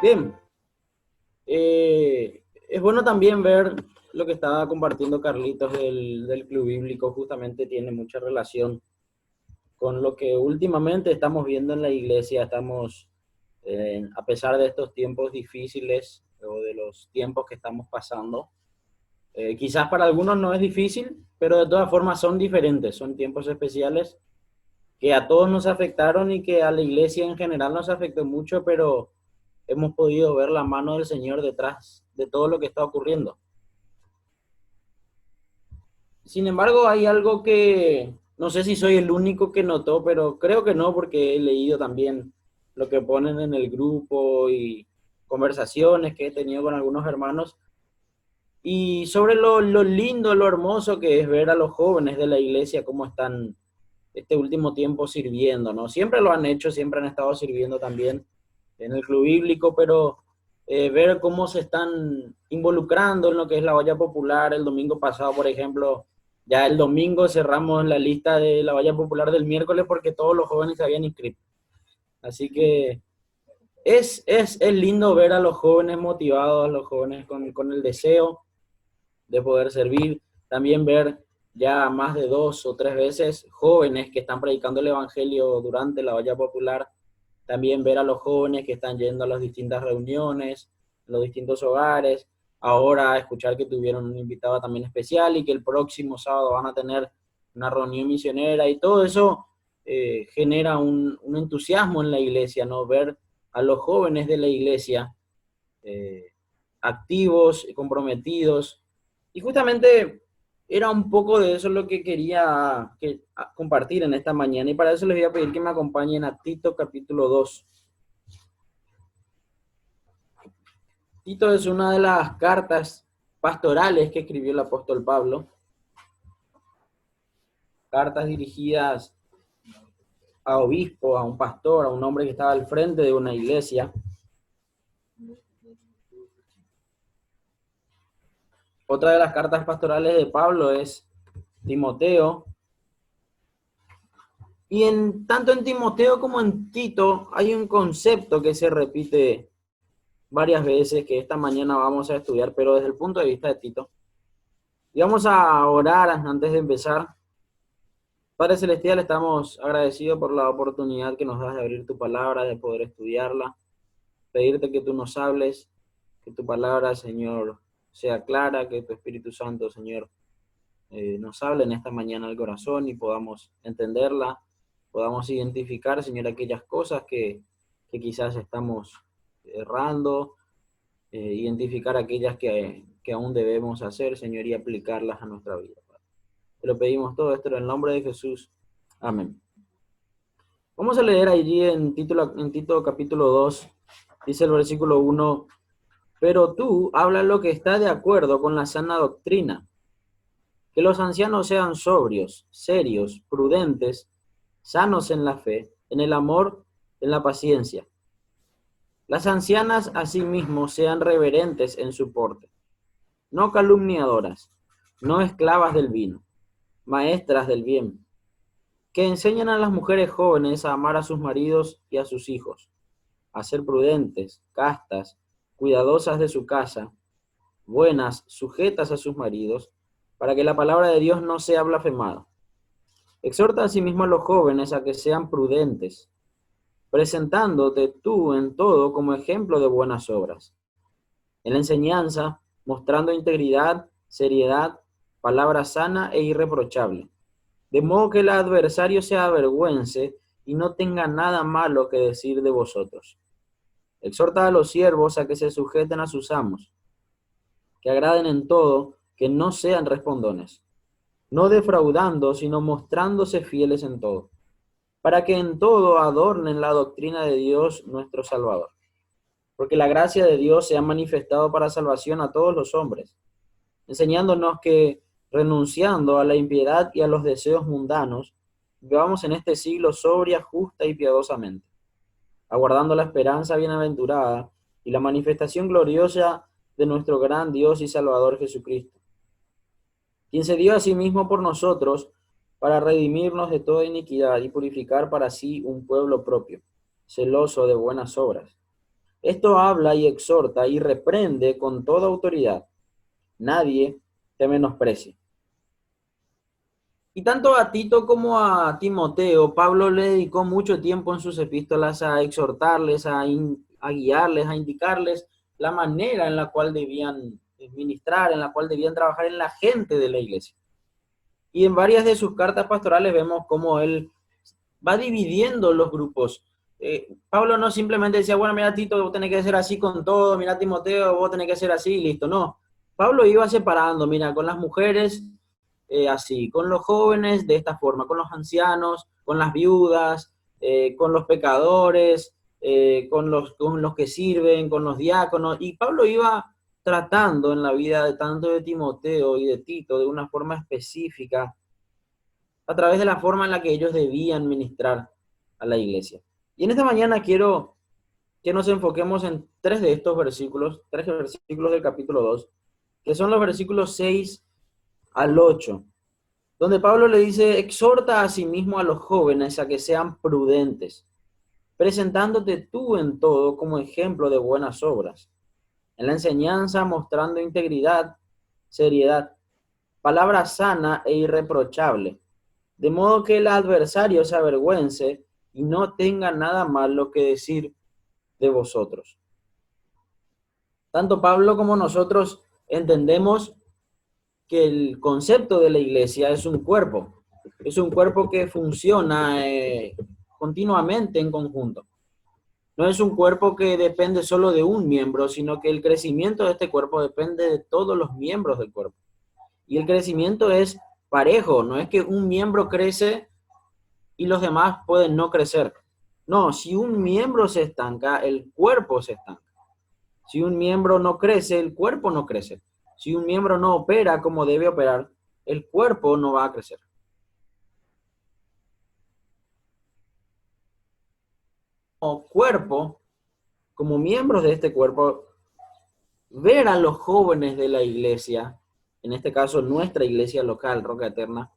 Bien, es bueno también ver lo que estaba compartiendo Carlitos del Club Bíblico, justamente tiene mucha relación con lo que últimamente estamos viendo en la iglesia. Estamos, a pesar de estos tiempos difíciles o de los tiempos que estamos pasando, quizás para algunos no es difícil, pero de todas formas son diferentes, son tiempos especiales que a todos nos afectaron y que a la iglesia en general nos afectó mucho, pero hemos podido ver la mano del Señor detrás de todo lo que está ocurriendo. Sin embargo, hay algo que no sé si soy el único que notó, pero creo que no, porque he leído también lo que ponen en el grupo y conversaciones que he tenido con algunos hermanos, y sobre lo lindo, lo hermoso que es ver a los jóvenes de la iglesia cómo están este último tiempo sirviendo, ¿no? Siempre lo han hecho, siempre han estado sirviendo también en el club bíblico, pero ver cómo se están involucrando en lo que es la olla popular. El domingo pasado, por ejemplo, ya el domingo cerramos la lista de la olla popular del miércoles porque todos los jóvenes se habían inscrito. Así que es lindo ver a los jóvenes motivados, a los jóvenes con el deseo de poder servir. También ver ya más de 2 o 3 veces jóvenes que están predicando el evangelio durante la olla popular. También ver a los jóvenes que están yendo a las distintas reuniones, los distintos hogares. Ahora escuchar que tuvieron un invitado también especial y que el próximo sábado van a tener una reunión misionera, y todo eso genera un entusiasmo en la iglesia, ¿no? Ver a los jóvenes de la iglesia eh, activos, comprometidos. Y justamente era un poco de eso lo que quería compartir en esta mañana. Y para eso les voy a pedir que me acompañen a Tito capítulo 2. Tito es una de las cartas pastorales que escribió el apóstol Pablo. Cartas dirigidas a obispo, a un pastor, a un hombre que estaba al frente de una iglesia. Otra de las cartas pastorales de Pablo es Timoteo. Y tanto en Timoteo como en Tito hay un concepto que se repite varias veces, que esta mañana vamos a estudiar, pero desde el punto de vista de Tito. Y vamos a orar antes de empezar. Padre Celestial, estamos agradecidos por la oportunidad que nos das de abrir tu palabra, de poder estudiarla. Pedirte que tú nos hables, que tu palabra, Señor, sea clara, que tu Espíritu Santo, Señor, nos hable en esta mañana al corazón y podamos entenderla, podamos identificar, Señor, aquellas cosas que quizás estamos errando, identificar aquellas que aún debemos hacer, Señor, y aplicarlas a nuestra vida. Te lo pedimos todo esto en el nombre de Jesús. Amén. Vamos a leer allí en Tito capítulo 2, dice el versículo 1, pero tú habla lo que está de acuerdo con la sana doctrina, que los ancianos sean sobrios, serios, prudentes, sanos en la fe, en el amor, en la paciencia. Las ancianas asimismo sean reverentes en su porte, no calumniadoras, no esclavas del vino, maestras del bien, que enseñan a las mujeres jóvenes a amar a sus maridos y a sus hijos, a ser prudentes, castas, cuidadosas de su casa, buenas, sujetas a sus maridos, para que la palabra de Dios no sea blasfemada. Exhorta asimismo a los jóvenes a que sean prudentes, presentándote tú en todo como ejemplo de buenas obras. En la enseñanza, mostrando integridad, seriedad, palabra sana e irreprochable, de modo que el adversario se avergüence y no tenga nada malo que decir de vosotros. Exhorta a los siervos a que se sujeten a sus amos, que agraden en todo, que no sean respondones, no defraudando, sino mostrándose fieles en todo, para que en todo adornen la doctrina de Dios nuestro Salvador. Porque la gracia de Dios se ha manifestado para salvación a todos los hombres, enseñándonos que, renunciando a la impiedad y a los deseos mundanos, vivamos en este siglo sobria, justa y piadosamente, aguardando la esperanza bienaventurada y la manifestación gloriosa de nuestro gran Dios y Salvador Jesucristo, quien se dio a sí mismo por nosotros para redimirnos de toda iniquidad y purificar para sí un pueblo propio, celoso de buenas obras. Esto habla y exhorta y reprende con toda autoridad. Nadie te menosprecie. Y tanto a Tito como a Timoteo, Pablo le dedicó mucho tiempo en sus epístolas a exhortarles, a guiarles, a indicarles la manera en la cual debían ministrar, en la cual debían trabajar en la gente de la iglesia. Y en varias de sus cartas pastorales vemos cómo él va dividiendo los grupos. Pablo no simplemente decía, bueno, mira Tito, vos tenés que ser así con todo, mira Timoteo, vos tenés que ser así y listo. No, Pablo iba separando, mira, con las mujeres así, con los jóvenes de esta forma, con los ancianos, con las viudas, con los pecadores, con los que sirven, con los diáconos. Y Pablo iba tratando en la vida de tanto de Timoteo y de Tito de una forma específica a través de la forma en la que ellos debían ministrar a la iglesia. Y en esta mañana quiero que nos enfoquemos en tres de estos versículos, tres versículos del capítulo 2, que son los versículos 6 al 8, donde Pablo le dice, exhorta a sí mismo a los jóvenes a que sean prudentes, presentándote tú en todo como ejemplo de buenas obras, en la enseñanza mostrando integridad, seriedad, palabra sana e irreprochable, de modo que el adversario se avergüence y no tenga nada malo que decir de vosotros. Tanto Pablo como nosotros entendemos que el concepto de la iglesia es un cuerpo que funciona continuamente en conjunto. No es un cuerpo que depende solo de un miembro, sino que el crecimiento de este cuerpo depende de todos los miembros del cuerpo. Y el crecimiento es parejo, no es que un miembro crece y los demás pueden no crecer. No, si un miembro se estanca, el cuerpo se estanca. Si un miembro no crece, el cuerpo no crece. Si un miembro no opera como debe operar, el cuerpo no va a crecer. Como cuerpo, como miembros de este cuerpo, ver a los jóvenes de la iglesia, en este caso nuestra iglesia local, Roca Eterna,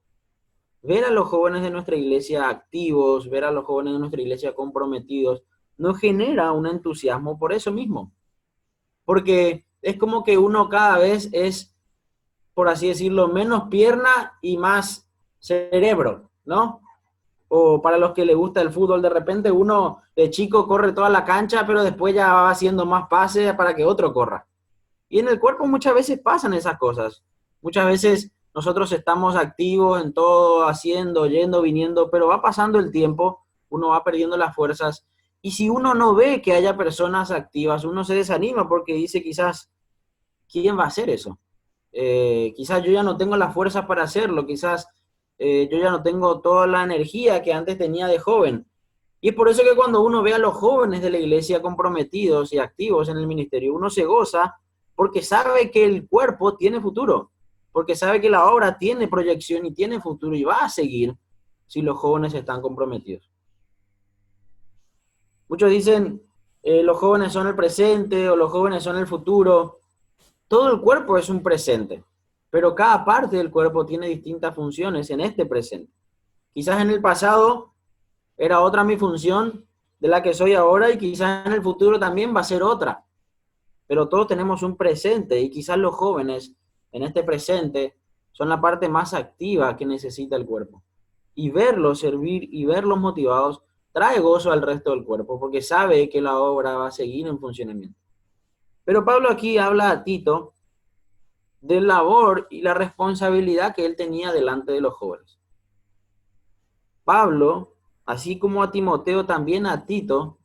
ver a los jóvenes de nuestra iglesia activos, ver a los jóvenes de nuestra iglesia comprometidos, nos genera un entusiasmo por eso mismo. Porque es como que uno cada vez es, por así decirlo, menos pierna y más cerebro, ¿no? O para los que les gusta el fútbol, de repente uno de chico corre toda la cancha, pero después ya va haciendo más pases para que otro corra. Y en el cuerpo muchas veces pasan esas cosas. Muchas veces nosotros estamos activos en todo, haciendo, yendo, viniendo, pero va pasando el tiempo, uno va perdiendo las fuerzas. Y si uno no ve que haya personas activas, uno se desanima porque dice quizás, ¿quién va a hacer eso? Quizás yo ya no tengo las fuerzas para hacerlo, quizás yo ya no tengo toda la energía que antes tenía de joven. Y es por eso que cuando uno ve a los jóvenes de la iglesia comprometidos y activos en el ministerio, uno se goza porque sabe que el cuerpo tiene futuro, porque sabe que la obra tiene proyección y tiene futuro y va a seguir si los jóvenes están comprometidos. Muchos dicen, los jóvenes son el presente o los jóvenes son el futuro. Todo el cuerpo es un presente, pero cada parte del cuerpo tiene distintas funciones en este presente. Quizás en el pasado era otra mi función de la que soy ahora y quizás en el futuro también va a ser otra. Pero todos tenemos un presente y quizás los jóvenes en este presente son la parte más activa que necesita el cuerpo. Y verlos servir y verlos motivados trae gozo al resto del cuerpo porque sabe que la obra va a seguir en funcionamiento. Pero Pablo aquí habla a Tito de la labor y la responsabilidad que él tenía delante de los jóvenes. Pablo, así como a Timoteo, también a Tito,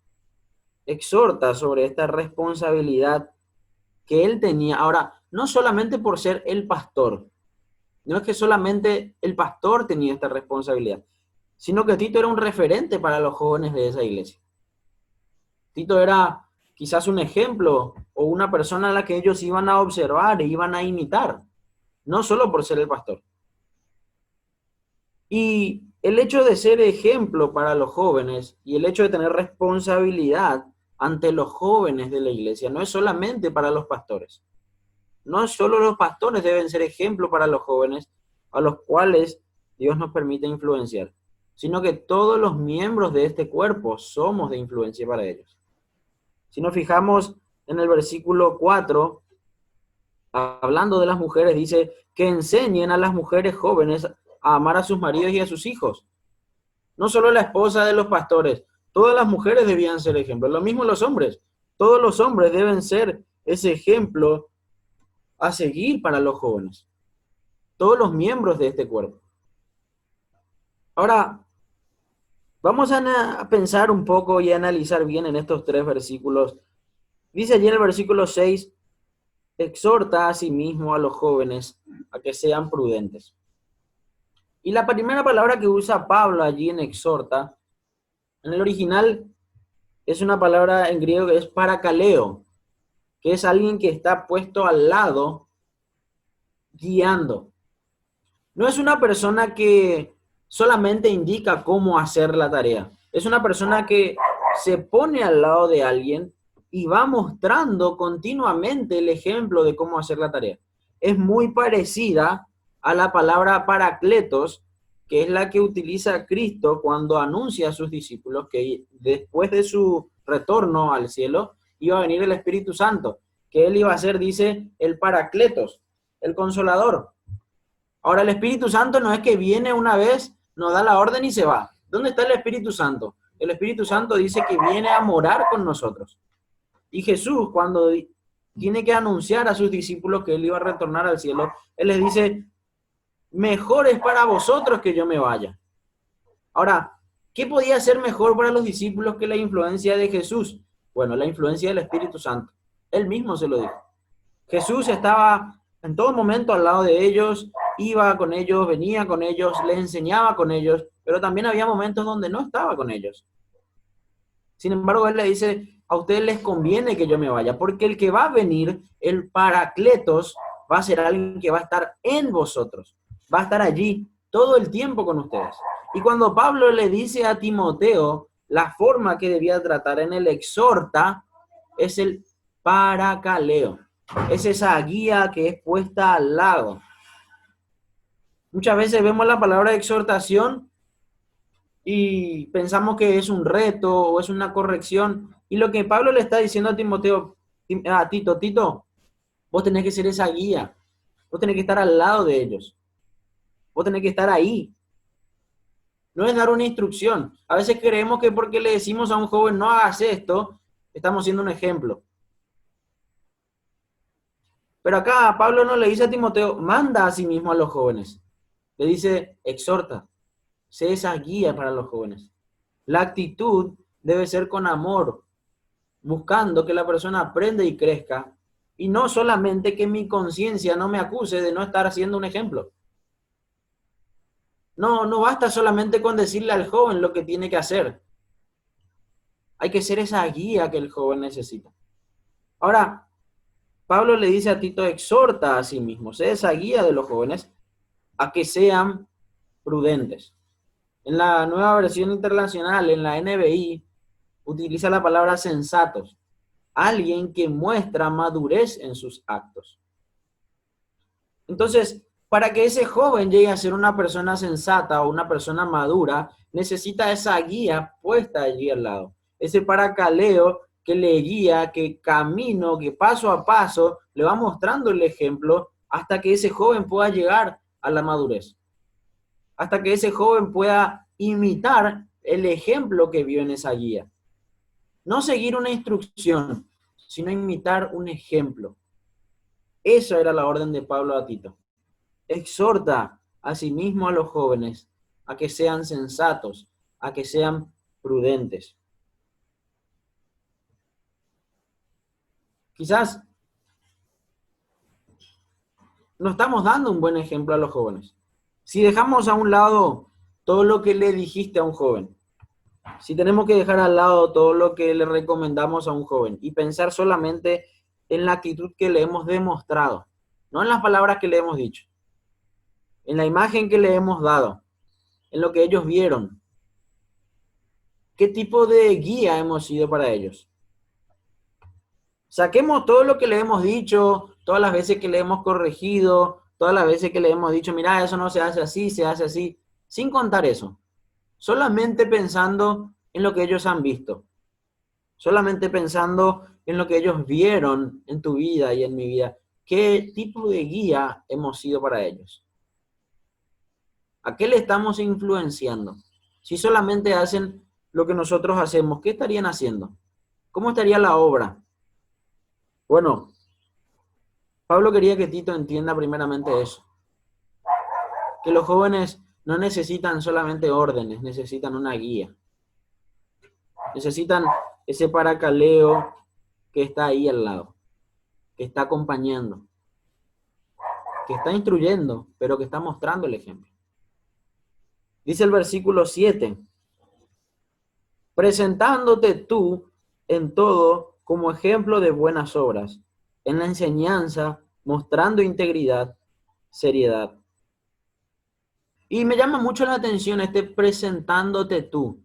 exhorta sobre esta responsabilidad que él tenía. Ahora, no solamente por ser el pastor, no es que solamente el pastor tenía esta responsabilidad, sino que Tito era un referente para los jóvenes de esa iglesia. Tito era quizás un ejemplo o una persona a la que ellos iban a observar e iban a imitar, no solo por ser el pastor. Y el hecho de ser ejemplo para los jóvenes y el hecho de tener responsabilidad ante los jóvenes de la iglesia no es solamente para los pastores. No solo los pastores deben ser ejemplo para los jóvenes a los cuales Dios nos permite influenciar, sino que todos los miembros de este cuerpo somos de influencia para ellos. Si nos fijamos en el versículo 4, hablando de las mujeres, dice que enseñen a las mujeres jóvenes a amar a sus maridos y a sus hijos. No solo la esposa de los pastores, todas las mujeres debían ser ejemplos. Lo mismo los hombres. Todos los hombres deben ser ese ejemplo a seguir para los jóvenes. Todos los miembros de este cuerpo. Ahora, vamos a pensar un poco y a analizar bien en estos 3 versículos. Dice allí en el versículo 6, exhorta a sí mismo a los jóvenes a que sean prudentes. Y la primera palabra que usa Pablo allí en exhorta, en el original es una palabra en griego que es parakaleo, que es alguien que está puesto al lado, guiando. No es una persona que solamente indica cómo hacer la tarea. Es una persona que se pone al lado de alguien y va mostrando continuamente el ejemplo de cómo hacer la tarea. Es muy parecida a la palabra paracletos, que es la que utiliza Cristo cuando anuncia a sus discípulos que después de su retorno al cielo iba a venir el Espíritu Santo, que él iba a ser, dice, el paracletos, el consolador. Ahora, el Espíritu Santo no es que viene una vez, nos da la orden y se va. ¿Dónde está el Espíritu Santo? El Espíritu Santo dice que viene a morar con nosotros. Y Jesús, cuando tiene que anunciar a sus discípulos que él iba a retornar al cielo, él les dice, mejor es para vosotros que yo me vaya. Ahora, ¿qué podía ser mejor para los discípulos que la influencia de Jesús? Bueno, la influencia del Espíritu Santo. Él mismo se lo dijo. Jesús estaba en todo momento al lado de ellos, iba con ellos, venía con ellos, les enseñaba con ellos, pero también había momentos donde no estaba con ellos. Sin embargo, él le dice, a ustedes les conviene que yo me vaya, porque el que va a venir, el Paracletos, va a ser alguien que va a estar en vosotros, va a estar allí todo el tiempo con ustedes. Y cuando Pablo le dice a Timoteo la forma que debía tratar en el exhorta, es el paracaleo. Es esa guía que es puesta al lado. Muchas veces vemos la palabra exhortación y pensamos que es un reto o es una corrección. Y lo que Pablo le está diciendo a Timoteo, a Tito, vos tenés que ser esa guía. Vos tenés que estar al lado de ellos. Vos tenés que estar ahí. No es dar una instrucción. A veces creemos que porque le decimos a un joven no hagas esto, estamos siendo un ejemplo. Pero acá Pablo no le dice a Timoteo, manda a sí mismo a los jóvenes. Le dice, exhorta, sé esa guía para los jóvenes. La actitud debe ser con amor, buscando que la persona aprenda y crezca, y no solamente que mi conciencia no me acuse de no estar haciendo un ejemplo. No basta solamente con decirle al joven lo que tiene que hacer. Hay que ser esa guía que el joven necesita. Ahora, Pablo le dice a Tito, exhorta a sí mismo, sé esa guía de los jóvenes a que sean prudentes. En la nueva versión internacional, en la NBI, utiliza la palabra sensatos, alguien que muestra madurez en sus actos. Entonces, para que ese joven llegue a ser una persona sensata o una persona madura, necesita esa guía puesta allí al lado. Ese paracaleo que le guía, que camino, que paso a paso le va mostrando el ejemplo hasta que ese joven pueda llegar a la madurez. Hasta que ese joven pueda imitar el ejemplo que vio en esa guía. No seguir una instrucción, sino imitar un ejemplo. Esa era la orden de Pablo a Tito. Exhorta a sí mismo a los jóvenes a que sean sensatos, a que sean prudentes. Quizás no estamos dando un buen ejemplo a los jóvenes. Si dejamos a un lado todo lo que le dijiste a un joven, si tenemos que dejar al lado todo lo que le recomendamos a un joven y pensar solamente en la actitud que le hemos demostrado, no en las palabras que le hemos dicho, en la imagen que le hemos dado, en lo que ellos vieron, ¿qué tipo de guía hemos sido para ellos? Saquemos todo lo que le hemos dicho, todas las veces que le hemos corregido, todas las veces que le hemos dicho, mira, eso no se hace así, se hace así, sin contar eso. Solamente pensando en lo que ellos han visto. solamente pensando en lo que ellos vieron en tu vida y en mi vida. ¿Qué tipo de guía hemos sido para ellos? ¿A qué le estamos influenciando? Si solamente hacen lo que nosotros hacemos, ¿qué estarían haciendo? ¿Cómo estaría la obra? Bueno, Pablo quería que Tito entienda primeramente eso, que los jóvenes no necesitan solamente órdenes, necesitan una guía. Necesitan ese paracaleo que está ahí al lado, que está acompañando, que está instruyendo, pero que está mostrando el ejemplo. Dice el versículo 7, presentándote tú en todo como ejemplo de buenas obras, en la enseñanza, mostrando integridad, seriedad. Y me llama mucho la atención este presentándote tú.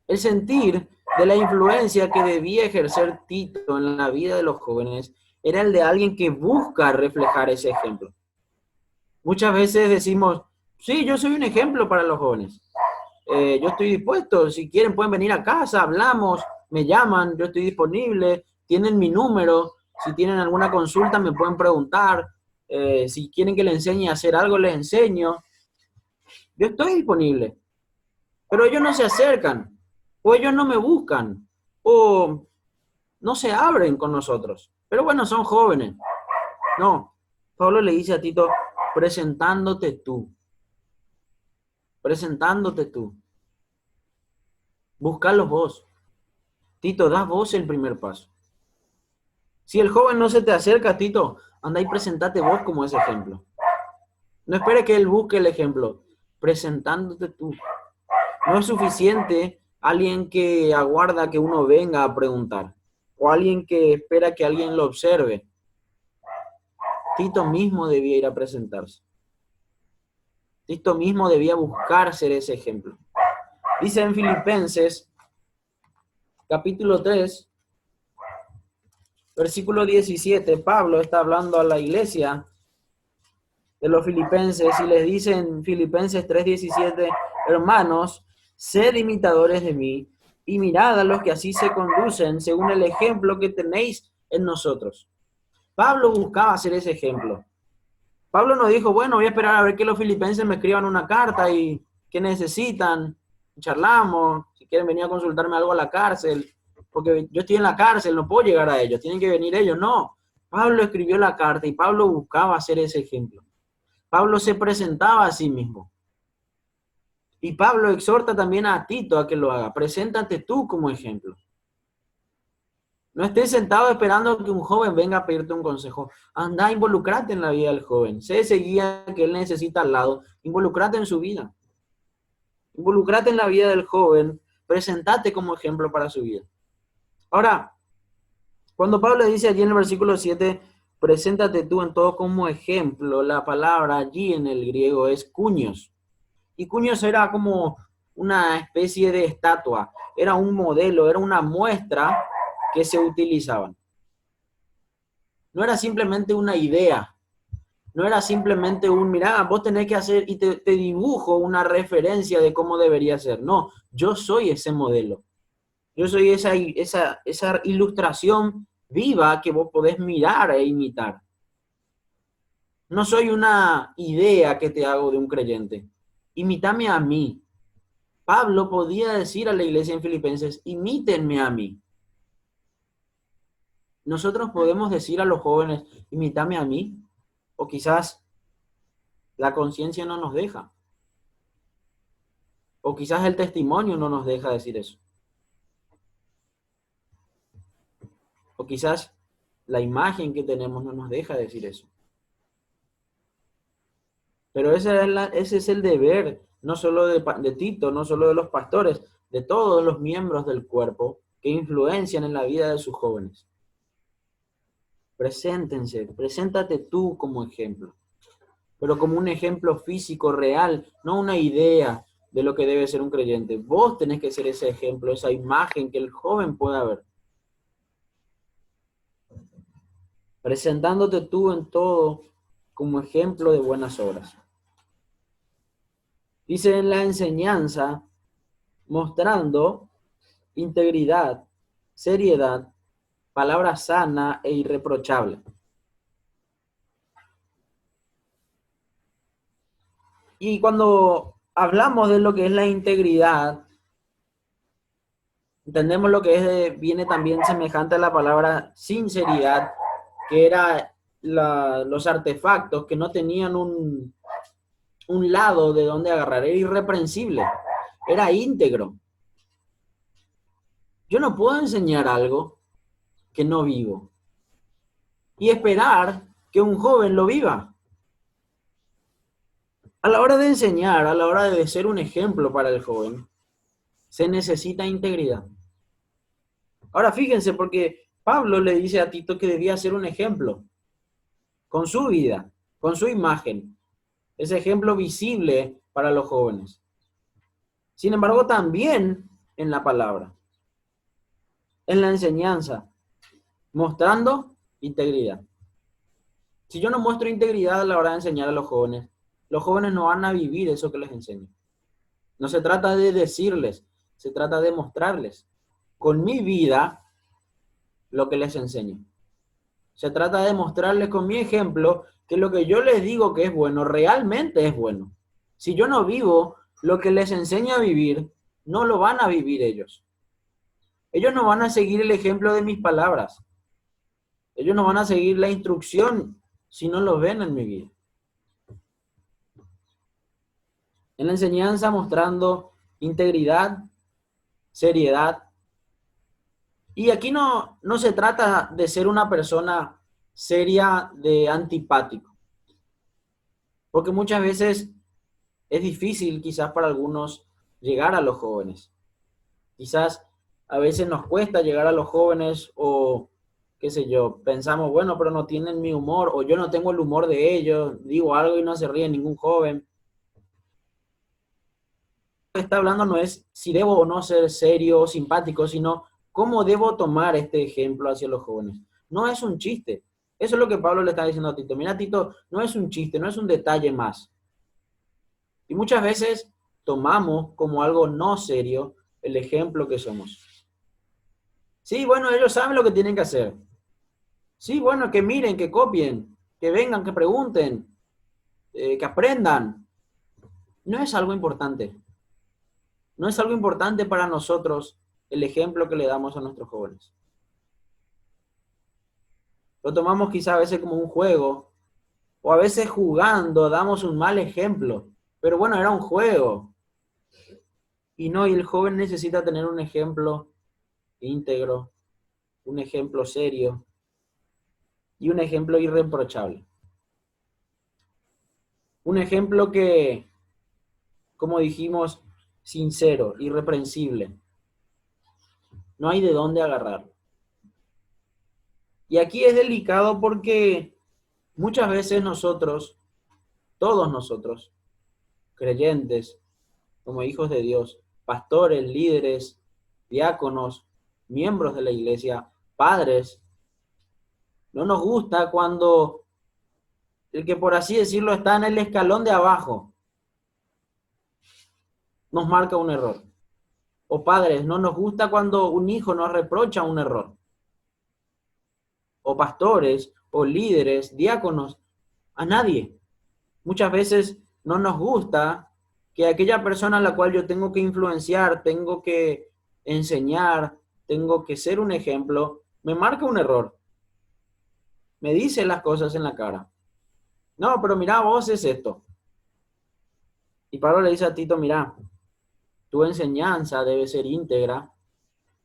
El sentir de la influencia que debía ejercer Tito en la vida de los jóvenes era el de alguien que busca reflejar ese ejemplo. Muchas veces decimos, sí, yo soy un ejemplo para los jóvenes. Yo estoy dispuesto, si quieren pueden venir a casa, hablamos, me llaman, yo estoy disponible, tienen mi número, si tienen alguna consulta me pueden preguntar, si quieren que les enseñe a hacer algo, les enseño. Yo estoy disponible, pero ellos no se acercan, o ellos no me buscan, o no se abren con nosotros. Pero bueno, son jóvenes. No, Pablo le dice a Tito, presentándote tú. Presentándote tú. Buscalos vos. Tito, da vos el primer paso. Si el joven no se te acerca, Tito, anda y presentate vos como ese ejemplo. No espere que él busque el ejemplo. Presentándote tú. No es suficiente alguien que aguarda que uno venga a preguntar. O alguien que espera que alguien lo observe. Tito mismo debía ir a presentarse. Tito mismo debía buscar ser ese ejemplo. Dice en Filipenses, capítulo 3, versículo 17, Pablo está hablando a la iglesia de los filipenses y les dice en Filipenses 3:17, hermanos, sed imitadores de mí y mirad a los que así se conducen según el ejemplo que tenéis en nosotros. Pablo buscaba ser ese ejemplo. Pablo no dijo, bueno, voy a esperar a ver que los filipenses me escriban una carta y qué necesitan, charlamos, si quieren venir a consultarme algo a la cárcel, porque yo estoy en la cárcel, no puedo llegar a ellos, tienen que venir ellos. No, Pablo escribió la carta y Pablo buscaba ser ese ejemplo. Pablo se presentaba a sí mismo. Y Pablo exhorta también a Tito a que lo haga. Preséntate tú como ejemplo. No estés sentado esperando que un joven venga a pedirte un consejo. Anda, involucrate en la vida del joven. Sé ese guía que él necesita al lado. Involucrate en su vida. Involucrate en la vida del joven. Presentate como ejemplo para su vida. Ahora, cuando Pablo dice allí en el versículo 7, preséntate tú en todo como ejemplo, la palabra allí en el griego es cuños. Y cuños era como una especie de estatua. Era un modelo, era una muestra que se utilizaban. No era simplemente una idea, no era simplemente mirá, vos tenés que hacer y te dibujo una referencia de cómo debería ser. No, yo soy ese modelo. Yo soy esa ilustración viva que vos podés mirar e imitar. No soy una idea que te hago de un creyente. Imítame a mí. Pablo podía decir a la iglesia en Filipenses, imítenme a mí. Nosotros podemos decir a los jóvenes, imítame a mí, o quizás la conciencia no nos deja, o quizás el testimonio no nos deja decir eso, o quizás la imagen que tenemos no nos deja decir eso. Pero ese es el deber, no solo de Tito, no solo de los pastores, de todos los miembros del cuerpo que influencian en la vida de sus jóvenes. Preséntate tú como ejemplo, pero como un ejemplo físico real, no una idea de lo que debe ser un creyente. Vos tenés que ser ese ejemplo, esa imagen que el joven pueda ver. Presentándote tú en todo como ejemplo de buenas obras. Dice en la enseñanza, mostrando integridad, seriedad, palabra sana e irreprochable. Y cuando hablamos de lo que es la integridad, entendemos lo que es, viene también semejante a la palabra sinceridad, que era los artefactos que no tenían un lado de donde agarrar, era irreprensible, era íntegro. Yo no puedo enseñar algo que no vivo y esperar que un joven lo viva. A la hora de enseñar, a la hora de ser un ejemplo para el joven, se necesita integridad. Ahora fíjense, porque Pablo le dice a Tito que debía ser un ejemplo con su vida, con su imagen, ese ejemplo visible para los jóvenes. Sin embargo, también en la palabra, en la enseñanza, mostrando integridad. Si yo no muestro integridad a la hora de enseñar a los jóvenes no van a vivir eso que les enseño. No se trata de decirles, se trata de mostrarles con mi vida lo que les enseño. Se trata de mostrarles con mi ejemplo que lo que yo les digo que es bueno, realmente es bueno. Si yo no vivo lo que les enseño a vivir, no lo van a vivir ellos. Ellos no van a seguir el ejemplo de mis palabras. Ellos no van a seguir la instrucción si no lo ven en mi vida. En la enseñanza mostrando integridad, seriedad. Y aquí no se trata de ser una persona seria de antipático. Porque muchas veces es difícil quizás para algunos llegar a los jóvenes. Quizás a veces nos cuesta llegar a los jóvenes o qué sé yo, pensamos, bueno, pero no tienen mi humor o yo no tengo el humor de ellos, digo algo y no se ríe ningún joven. Lo que está hablando no es si debo o no ser serio o simpático, sino cómo debo tomar este ejemplo hacia los jóvenes. No es un chiste. Eso es lo que Pablo le está diciendo a Tito. Mira, Tito, no es un chiste, no es un detalle más. Y muchas veces tomamos como algo no serio el ejemplo que somos. Sí, bueno, ellos saben lo que tienen que hacer. Sí, bueno, que miren, que copien, que vengan, que pregunten, que aprendan. No es algo importante. No es algo importante para nosotros el ejemplo que le damos a nuestros jóvenes. Lo tomamos quizá a veces como un juego, o a veces jugando damos un mal ejemplo. Pero bueno, era un juego. Y no, y el joven necesita tener un ejemplo íntegro, un ejemplo serio y un ejemplo irreprochable. Un ejemplo que, como dijimos, sincero, irreprensible. No hay de dónde agarrarlo. Y aquí es delicado porque muchas veces nosotros, todos nosotros, creyentes, como hijos de Dios, pastores, líderes, diáconos, miembros de la iglesia, padres, no nos gusta cuando el que por así decirlo está en el escalón de abajo nos marca un error. O padres, no nos gusta cuando un hijo nos reprocha un error. O pastores, o líderes, diáconos, a nadie. Muchas veces no nos gusta que aquella persona a la cual yo tengo que influenciar, tengo que enseñar, tengo que ser un ejemplo, me marca un error. Me dice las cosas en la cara. No, pero mira, vos es esto. Y Pablo le dice a Tito, mira, tu enseñanza debe ser íntegra,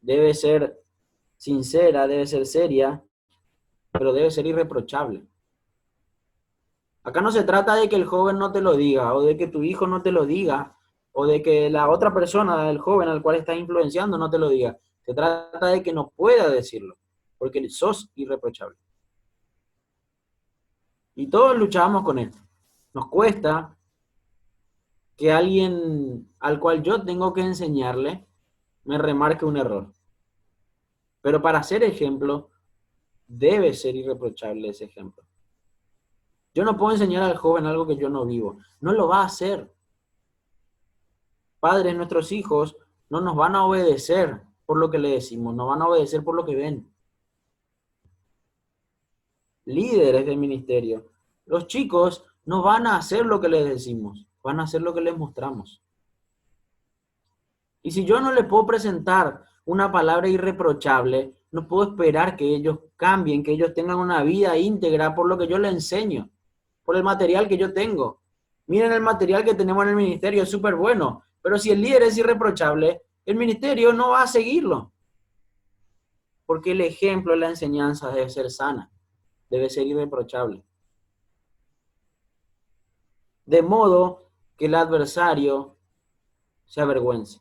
debe ser sincera, debe ser seria, pero debe ser irreprochable. Acá no se trata de que el joven no te lo diga, o de que tu hijo no te lo diga, o de que la otra persona, el joven al cual estás influenciando, no te lo diga. Se trata de que no pueda decirlo, porque sos irreprochable. Y todos luchamos con esto. Nos cuesta que alguien al cual yo tengo que enseñarle me remarque un error. Pero para ser ejemplo, debe ser irreprochable ese ejemplo. Yo no puedo enseñar al joven algo que yo no vivo. No lo va a hacer. Padres, nuestros hijos no nos van a obedecer por lo que le decimos, no van a obedecer por lo que ven. Líderes de ministerio. Los chicos no van a hacer lo que les decimos, van a hacer lo que les mostramos. Y si yo no les puedo presentar una palabra irreprochable, no puedo esperar que ellos cambien, que ellos tengan una vida íntegra por lo que yo les enseño, por el material que yo tengo. Miren el material que tenemos en el ministerio, es súper bueno, pero si el líder es irreprochable, el ministerio no va a seguirlo. Porque el ejemplo, la enseñanza debe ser sana, debe ser irreprochable. De modo que el adversario se avergüence.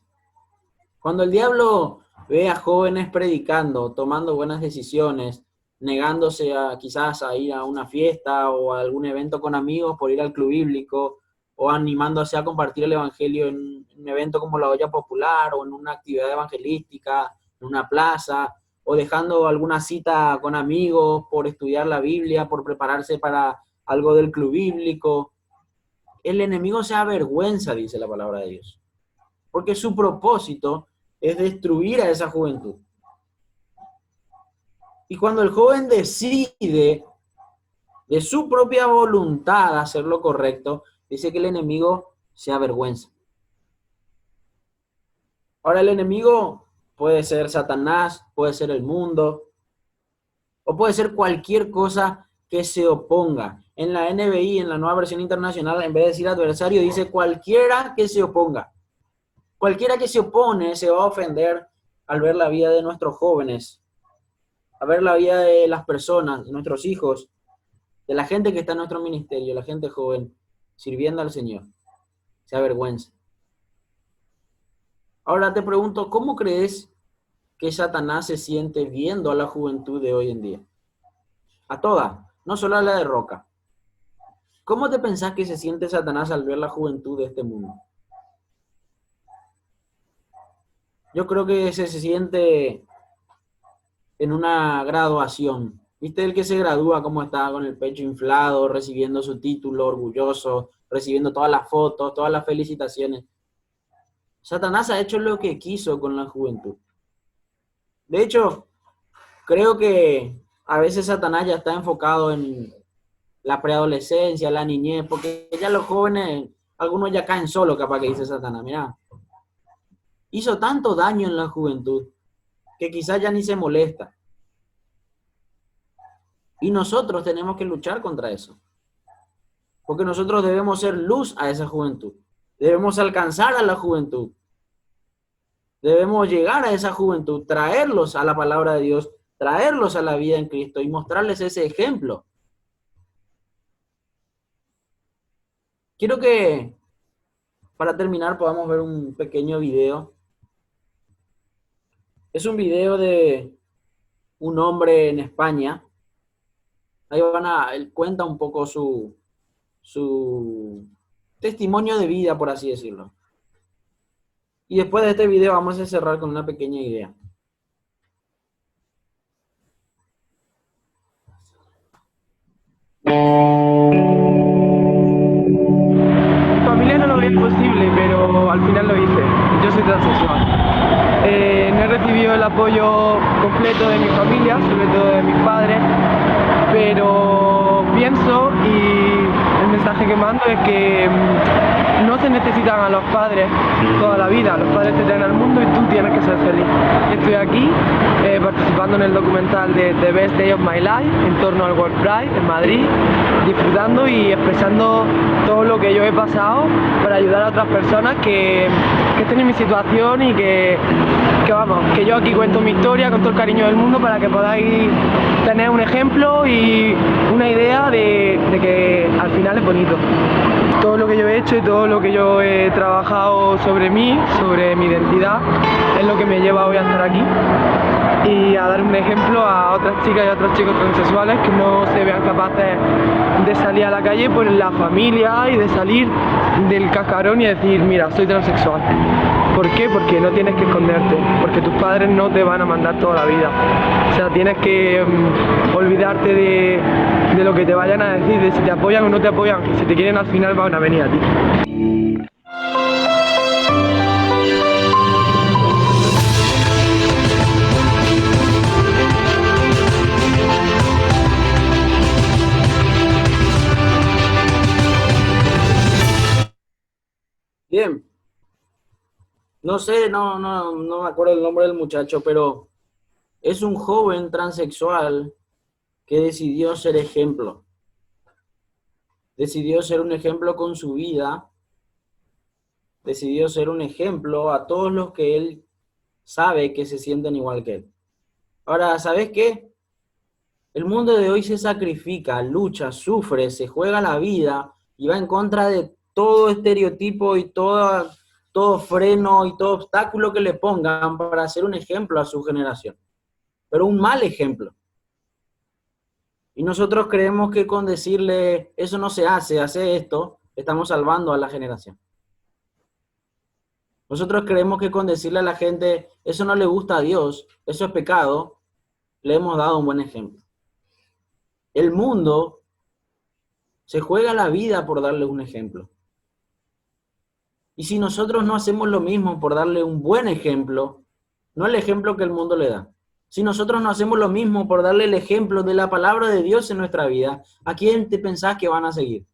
Cuando el diablo ve a jóvenes predicando, tomando buenas decisiones, negándose quizás a ir a una fiesta o a algún evento con amigos por ir al club bíblico, o animándose a compartir el evangelio en un evento como la olla popular o en una actividad evangelística, en una plaza, o dejando alguna cita con amigos por estudiar la Biblia, por prepararse para algo del club bíblico, el enemigo se avergüenza, dice la palabra de Dios, porque su propósito es destruir a esa juventud. Y cuando el joven decide de su propia voluntad hacer lo correcto, dice que el enemigo se avergüenza. Ahora, el enemigo puede ser Satanás, puede ser el mundo, o puede ser cualquier cosa que se oponga. En la NBI, en la Nueva Versión Internacional, en vez de decir adversario, dice cualquiera que se oponga. Cualquiera que se opone se va a ofender al ver la vida de nuestros jóvenes, a ver la vida de las personas, de nuestros hijos, de la gente que está en nuestro ministerio, la gente joven, sirviendo al Señor. Se avergüenza. Ahora te pregunto, ¿cómo crees que Satanás se siente viendo a la juventud de hoy en día? A toda, no solo a la de Roca. ¿Cómo te pensás que se siente Satanás al ver la juventud de este mundo? Yo creo que se siente en una graduación. ¿Viste el que se gradúa cómo está con el pecho inflado, recibiendo su título, orgulloso, recibiendo todas las fotos, todas las felicitaciones? Satanás ha hecho lo que quiso con la juventud. De hecho, creo que a veces Satanás ya está enfocado en la preadolescencia, la niñez, porque ya los jóvenes, algunos ya caen solos, capaz que dice Satanás. Mira, hizo tanto daño en la juventud que quizás ya ni se molesta. Y nosotros tenemos que luchar contra eso. Porque nosotros debemos ser luz a esa juventud. Debemos alcanzar a la juventud. Debemos llegar a esa juventud, traerlos a la palabra de Dios, traerlos a la vida en Cristo y mostrarles ese ejemplo. Quiero que, para terminar, podamos ver un pequeño video. Es un video de un hombre en España. Ahí él cuenta un poco su testimonio de vida, por así decirlo. Y después de este video vamos a cerrar con una pequeña idea. Mi familia no lo veía posible, pero al final lo hice. Yo soy transexual. No he recibido el apoyo completo de mi familia, sobre todo de mis padres, pero pienso y el mensaje que mando es que no se necesitan a los padres toda la vida. Los padres te traen al mundo y tú tienes que ser feliz. Estoy aquí participando en el documental de The Best Day of My Life en torno al World Pride en Madrid, disfrutando y expresando todo lo que yo he pasado para ayudar a otras personas que estén en mi situación y que yo aquí cuento mi historia con todo el cariño del mundo para que podáis tener un ejemplo y una idea de que al final es bonito. Todo lo que yo he hecho y todo lo que yo he trabajado sobre mí, sobre mi identidad, es lo que me lleva hoy a estar aquí y a dar un ejemplo a otras chicas y a otros chicos transexuales que no se vean capaces de salir a la calle por la familia y de salir del cascarón y decir, mira, soy transexual. ¿Por qué? Porque no tienes que esconderte, porque tus padres no te van a mandar toda la vida. O sea, tienes que olvidarte de lo que te vayan a decir, de si te apoyan o no te apoyan. Si te quieren al final van a venir a ti. No sé, no me acuerdo el nombre del muchacho, pero es un joven transexual que decidió ser ejemplo. Decidió ser un ejemplo con su vida, decidió ser un ejemplo a todos los que él sabe que se sienten igual que él. Ahora, ¿sabes qué? El mundo de hoy se sacrifica, lucha, sufre, se juega la vida y va en contra de todo estereotipo y todo freno y todo obstáculo que le pongan para hacer un ejemplo a su generación. Pero un mal ejemplo. Y nosotros creemos que con decirle, eso no se hace, hace esto, estamos salvando a la generación. Nosotros creemos que con decirle a la gente, eso no le gusta a Dios, eso es pecado, le hemos dado un buen ejemplo. El mundo se juega la vida por darle un ejemplo. Y si nosotros no hacemos lo mismo por darle un buen ejemplo, no el ejemplo que el mundo le da, si nosotros no hacemos lo mismo por darle el ejemplo de la palabra de Dios en nuestra vida, ¿a quién te pensás que van a seguir?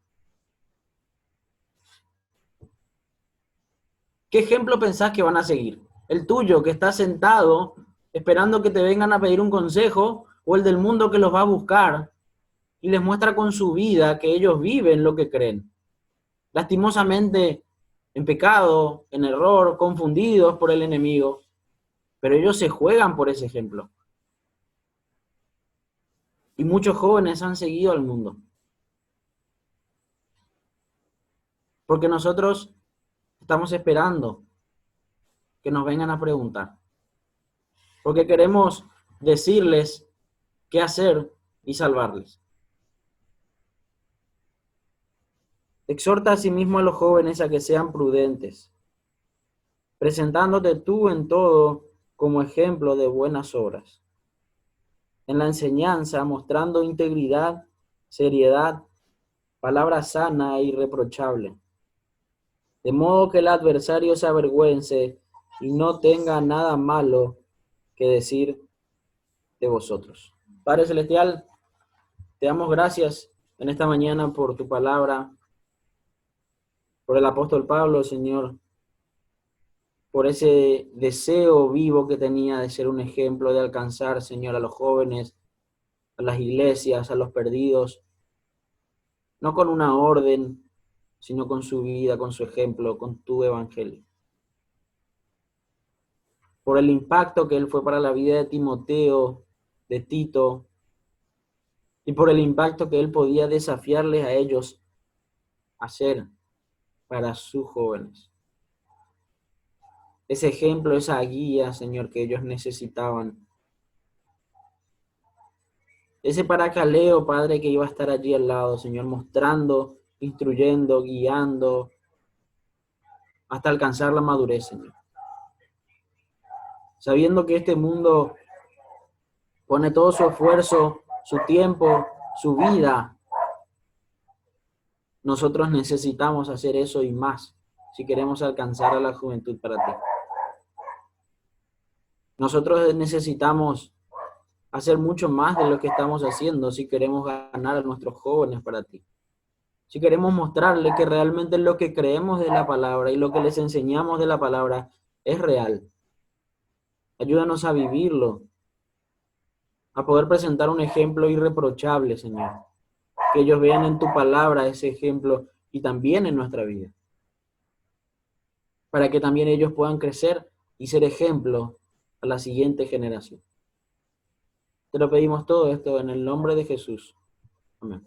¿Qué ejemplo pensás que van a seguir? ¿El tuyo que está sentado esperando que te vengan a pedir un consejo o el del mundo que los va a buscar y les muestra con su vida que ellos viven lo que creen? Lastimosamente, en pecado, en error, confundidos por el enemigo, pero ellos se juegan por ese ejemplo. Y muchos jóvenes han seguido al mundo. Porque nosotros estamos esperando que nos vengan a preguntar. Porque queremos decirles qué hacer y salvarles. Exhorta asimismo a los jóvenes a que sean prudentes, presentándote tú en todo como ejemplo de buenas obras. En la enseñanza, mostrando integridad, seriedad, palabra sana e irreprochable, de modo que el adversario se avergüence y no tenga nada malo que decir de vosotros. Padre Celestial, te damos gracias en esta mañana por tu palabra, por el apóstol Pablo, Señor, por ese deseo vivo que tenía de ser un ejemplo, de alcanzar, Señor, a los jóvenes, a las iglesias, a los perdidos, no con una orden, sino con su vida, con su ejemplo, con tu evangelio. Por el impacto que él fue para la vida de Timoteo, de Tito, y por el impacto que él podía desafiarles a ellos a hacer para sus jóvenes. Ese ejemplo, esa guía, Señor, que ellos necesitaban. Ese paracaleo, Padre, que iba a estar allí al lado, Señor, mostrando, instruyendo, guiando, hasta alcanzar la madurez, Señor. Sabiendo que este mundo pone todo su esfuerzo, su tiempo, su vida, nosotros necesitamos hacer eso y más, si queremos alcanzar a la juventud para ti. Nosotros necesitamos hacer mucho más de lo que estamos haciendo si queremos ganar a nuestros jóvenes para ti. Si queremos mostrarles que realmente lo que creemos de la palabra y lo que les enseñamos de la palabra es real. Ayúdanos a vivirlo, a poder presentar un ejemplo irreprochable, Señor. Que ellos vean en tu palabra ese ejemplo y también en nuestra vida. Para que también ellos puedan crecer y ser ejemplo a la siguiente generación. Te lo pedimos todo esto en el nombre de Jesús. Amén.